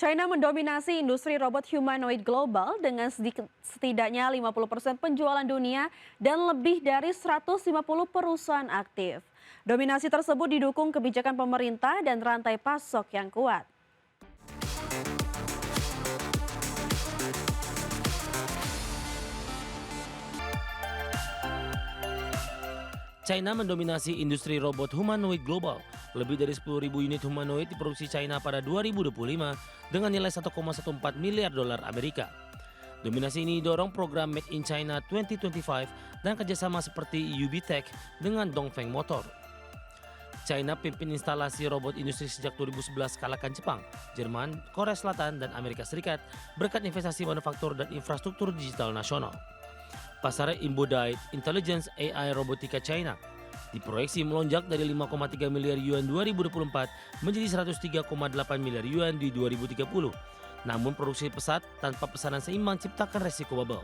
China mendominasi industri robot humanoid global dengan setidaknya 50% penjualan dunia dan lebih dari 150 perusahaan aktif. Dominasi tersebut didukung kebijakan pemerintah dan rantai pasok yang kuat. China mendominasi industri robot humanoid global. Lebih dari 10.000 unit humanoid diproduksi China pada 2025 dengan nilai 1,14 miliar dolar Amerika. Dominasi ini didorong program Made in China 2025 dan kerjasama seperti UBTech dengan Dongfeng Motor. China pimpin instalasi robot industri sejak 2011 kalahkan Jepang, Jerman, Korea Selatan, dan Amerika Serikat berkat investasi manufaktur dan infrastruktur digital nasional. Pasar Embodied Intelligence AI Robotika China diproyeksi melonjak dari 5,3 miliar yuan 2024 menjadi 103,8 miliar yuan di 2030. Namun produksi pesat tanpa pesanan seimbang ciptakan resiko bubble.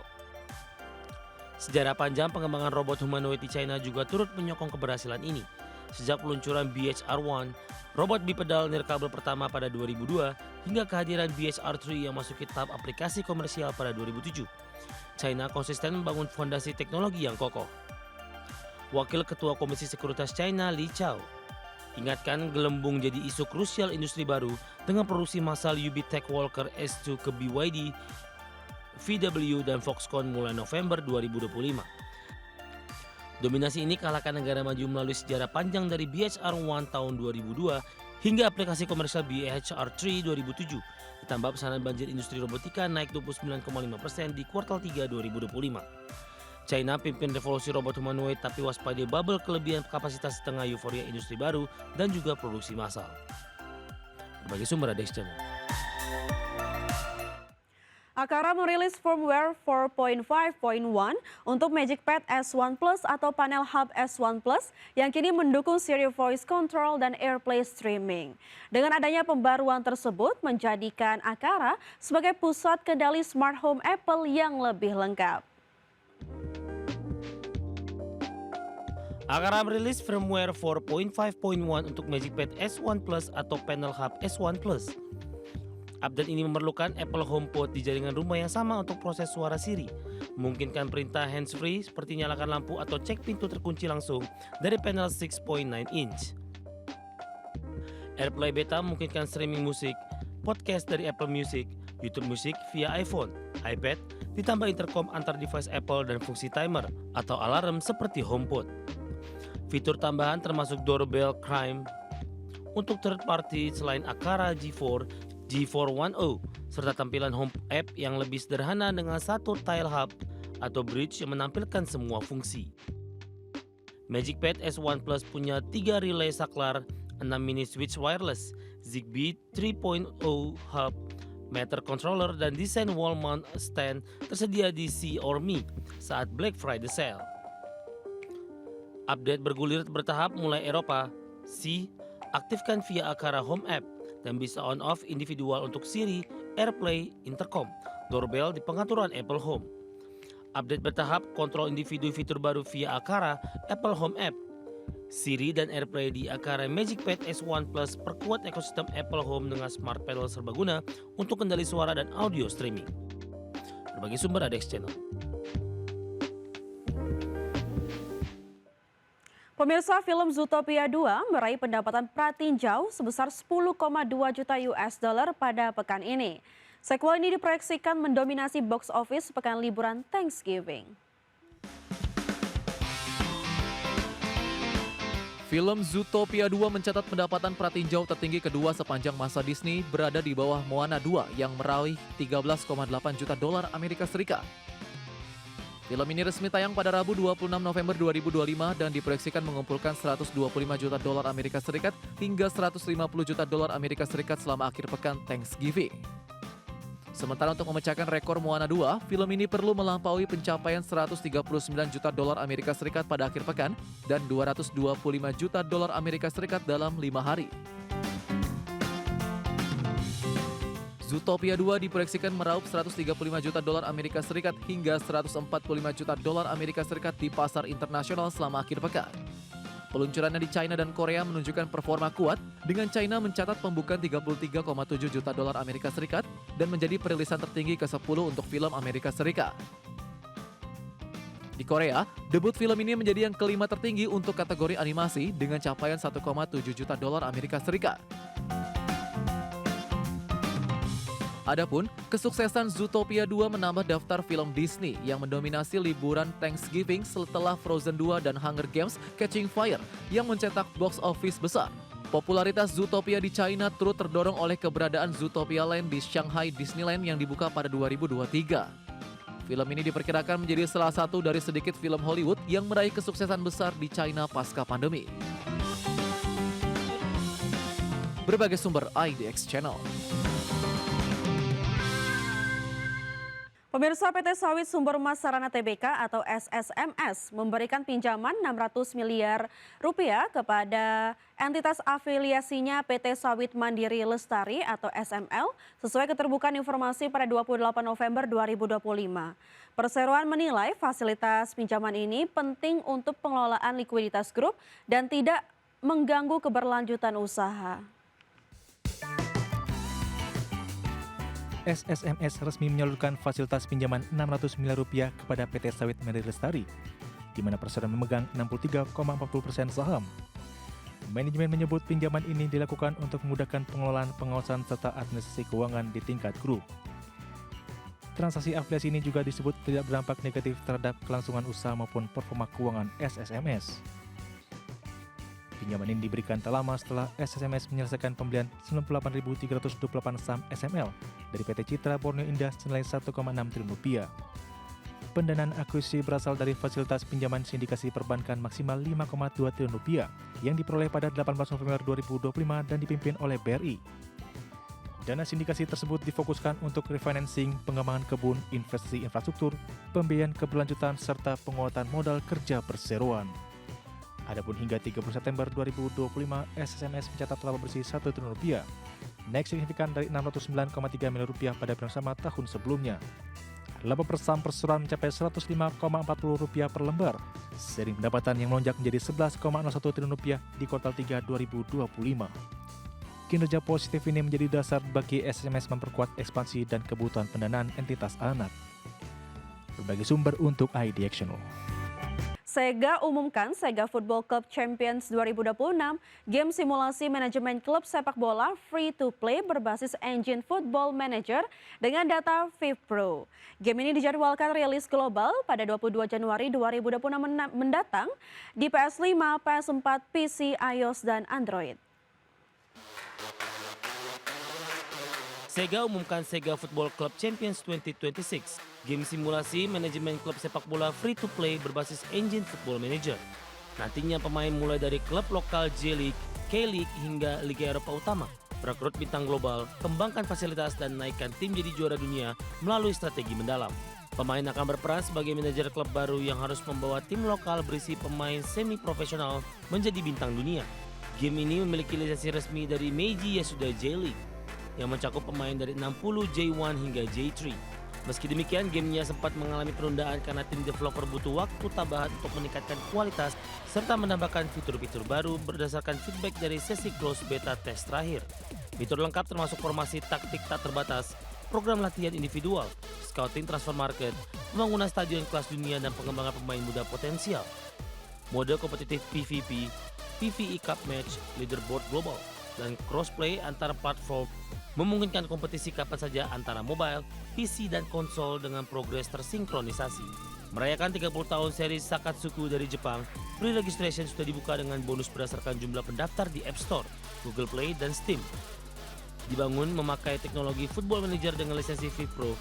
Sejarah panjang pengembangan robot humanoid di China juga turut menyokong keberhasilan ini. Sejak peluncuran BHR-1, robot bipedal nirkabel pertama pada 2002, hingga kehadiran BHR-3 yang masuki tahap aplikasi komersial pada 2007. China konsisten membangun fondasi teknologi yang kokoh. Wakil Ketua Komisi Sekuritas China Li Chao ingatkan gelembung jadi isu krusial industri baru dengan produksi massal UBTech Walker S2 ke BYD, VW, dan Foxconn mulai November 2025. Dominasi ini kalahkan negara maju melalui sejarah panjang dari BHR-1 tahun 2002 hingga aplikasi komersial BHR-3 2007. Ditambah pesanan banjir industri robotika naik 29,5% di kuartal 3 2025. China pimpin revolusi robot humanoid tapi waspadai bubble kelebihan kapasitas di tengah euforia industri baru dan juga produksi massal. Berbagai sumber ada Channel. Aqara merilis firmware 4.5.1 untuk MagicPad S1 Plus atau panel hub S1 Plus yang kini mendukung Siri Voice Control dan AirPlay Streaming. Dengan adanya pembaruan tersebut menjadikan Aqara sebagai pusat kendali smart home Apple yang lebih lengkap. Aqara merilis firmware 4.5.1 untuk MagicPad S1 Plus atau panel hub S1 Plus. Update ini memerlukan Apple HomePod di jaringan rumah yang sama untuk proses suara Siri, memungkinkan perintah hands-free seperti nyalakan lampu atau cek pintu terkunci langsung dari panel 6.9 inch. AirPlay Beta memungkinkan streaming musik, podcast dari Apple Music, YouTube Music via iPhone, iPad, ditambah intercom antar device Apple dan fungsi timer atau alarm seperti HomePod. Fitur tambahan termasuk Doorbell Crime untuk third party selain Aqara G4, G410, serta tampilan home app yang lebih sederhana dengan satu tile hub atau bridge yang menampilkan semua fungsi. MagicPad S1 Plus punya 3 relay saklar, 6 mini switch wireless, Zigbee 3.0 hub, Matter controller, dan desain wall mount stand tersedia di See or Me saat Black Friday sale. Update bergulir bertahap mulai Eropa. See, aktifkan via Aqara Home App dan bisa on-off individual untuk Siri, AirPlay, Intercom, Doorbell di pengaturan Apple Home. Update bertahap kontrol individu fitur baru via Aqara Apple Home App. Siri dan AirPlay di Aqara MagicPad S1 Plus perkuat ekosistem Apple Home dengan smart panel serbaguna untuk kendali suara dan audio streaming. Berbagai sumber ada Channel. Pemirsa, film Zootopia 2 meraih pendapatan pratinjau sebesar 10,2 juta US dollar pada pekan ini. Sequel ini diproyeksikan mendominasi box office pekan liburan Thanksgiving. Film Zootopia 2 mencatat pendapatan pratinjau tertinggi kedua sepanjang masa Disney, berada di bawah Moana 2 yang meraih 13,8 juta dolar Amerika Serikat. Film ini resmi tayang pada Rabu 26 November 2025 dan diproyeksikan mengumpulkan 125 juta dolar Amerika Serikat hingga 150 juta dolar Amerika Serikat selama akhir pekan Thanksgiving. Sementara untuk memecahkan rekor Moana 2, film ini perlu melampaui pencapaian 139 juta dolar Amerika Serikat pada akhir pekan dan 225 juta dolar Amerika Serikat dalam 5 hari. Zootopia 2 diproyeksikan meraup 135 juta dolar Amerika Serikat hingga 145 juta dolar Amerika Serikat di pasar internasional selama akhir pekan. Peluncurannya di China dan Korea menunjukkan performa kuat, dengan China mencatat pembukaan 33,7 juta dolar Amerika Serikat dan menjadi perilisan tertinggi ke-10 untuk film Amerika Serikat. Di Korea, debut film ini menjadi yang kelima tertinggi untuk kategori animasi dengan capaian 1,7 juta dolar Amerika Serikat. Adapun, kesuksesan Zootopia 2 menambah daftar film Disney yang mendominasi liburan Thanksgiving setelah Frozen 2 dan Hunger Games Catching Fire yang mencetak box office besar. Popularitas Zootopia di China turut terdorong oleh keberadaan Zootopia Land di Shanghai Disneyland yang dibuka pada 2023. Film ini diperkirakan menjadi salah satu dari sedikit film Hollywood yang meraih kesuksesan besar di China pasca pandemi. Berbagai sumber IDX Channel. Pemirsa, PT Sawit Sumber Emas Sarana Tbk atau SSMS memberikan pinjaman 600 miliar rupiah kepada entitas afiliasinya PT Sawit Mandiri Lestari atau SML sesuai keterbukaan informasi pada 28 November 2025. Perseroan menilai fasilitas pinjaman ini penting untuk pengelolaan likuiditas grup dan tidak mengganggu keberlanjutan usaha. SSMS resmi menyalurkan fasilitas pinjaman 600 miliar rupiah kepada PT Sawit Mandiri Lestari, di mana perseroan memegang 63,40% saham. Manajemen menyebut pinjaman ini dilakukan untuk memudahkan pengelolaan, pengawasan, serta administrasi keuangan di tingkat grup. Transaksi afiliasi ini juga disebut tidak berdampak negatif terhadap kelangsungan usaha maupun performa keuangan SSMS. Pinjaman ini diberikan tak lama setelah SSMS menyelesaikan pembelian 98.328 saham SML dari PT Citra Borneo Indah senilai 1,6 triliun rupiah. Pendanaan akuisisi berasal dari fasilitas pinjaman sindikasi perbankan maksimal 5,2 triliun rupiah yang diperoleh pada 18 November 2025 dan dipimpin oleh BRI. Dana sindikasi tersebut difokuskan untuk refinancing, pengembangan kebun, investasi infrastruktur, pembiayaan keberlanjutan, serta penguatan modal kerja perseroan. Adapun hingga 30 September 2025, SSMS mencatat laba bersih 1 triliun rupiah, naik signifikan dari 609,3 miliar rupiah pada periode sama tahun sebelumnya. Laba per saham perseroan mencapai Rp105,40 per lembar, seiring pendapatan yang melonjak menjadi Rp11,01 triliun di kuartal 3 2025. Kinerja positif ini menjadi dasar bagi SSMS memperkuat ekspansi dan kebutuhan pendanaan entitas anak. Berbagai sumber untuk IDX Channel. Sega umumkan Sega Football Club Champions 2026, game simulasi manajemen klub sepak bola free to play berbasis engine Football Manager dengan data FIFPro. Game ini dijadwalkan rilis global pada 22 Januari 2026 mendatang di PS5, PS4, PC, iOS, dan Android. Sega umumkan Sega Football Club Champions 2026, game simulasi manajemen klub sepak bola free-to-play berbasis engine Football Manager. Nantinya pemain mulai dari klub lokal J-League, K-League hingga Liga Eropa Utama. Rekrut bintang global, kembangkan fasilitas dan naikkan tim jadi juara dunia melalui strategi mendalam. Pemain akan berperan sebagai manajer klub baru yang harus membawa tim lokal berisi pemain semi-profesional menjadi bintang dunia. Game ini memiliki lisensi resmi dari Meiji Yasuda J-League yang mencakup pemain dari 60 J1 hingga J3. Meski demikian, gamenya sempat mengalami penundaan karena tim developer butuh waktu tambahan untuk meningkatkan kualitas serta menambahkan fitur-fitur baru berdasarkan feedback dari sesi close beta test terakhir. Fitur lengkap termasuk formasi taktik tak terbatas, program latihan individual, scouting transfer market, pembangunan stadion kelas dunia, dan pengembangan pemain muda potensial. Mode kompetitif PvP, PvE Cup Match, leaderboard global, dan crossplay antar platform memungkinkan kompetisi kapan saja antara mobile, PC, dan konsol dengan progres tersinkronisasi. Merayakan 30 tahun seri Sakatsuku dari Jepang, pre-registration sudah dibuka dengan bonus berdasarkan jumlah pendaftar di App Store, Google Play, dan Steam. Dibangun memakai teknologi Football Manager dengan lisensi FIFPro,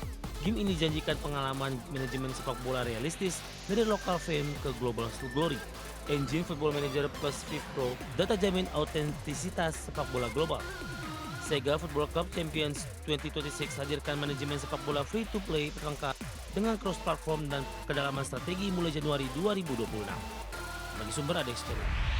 game ini janjikan pengalaman manajemen sepak bola realistis dari local fame ke global glory. Engine Football Manager plus FIFPro, data jamin autentisitas sepak bola global. Sega Football Club Champions 2026 hadirkan manajemen sepak bola free-to-play lengkap dengan cross-platform dan kedalaman strategi mulai Januari 2026. Bagi sumber IDX Channel.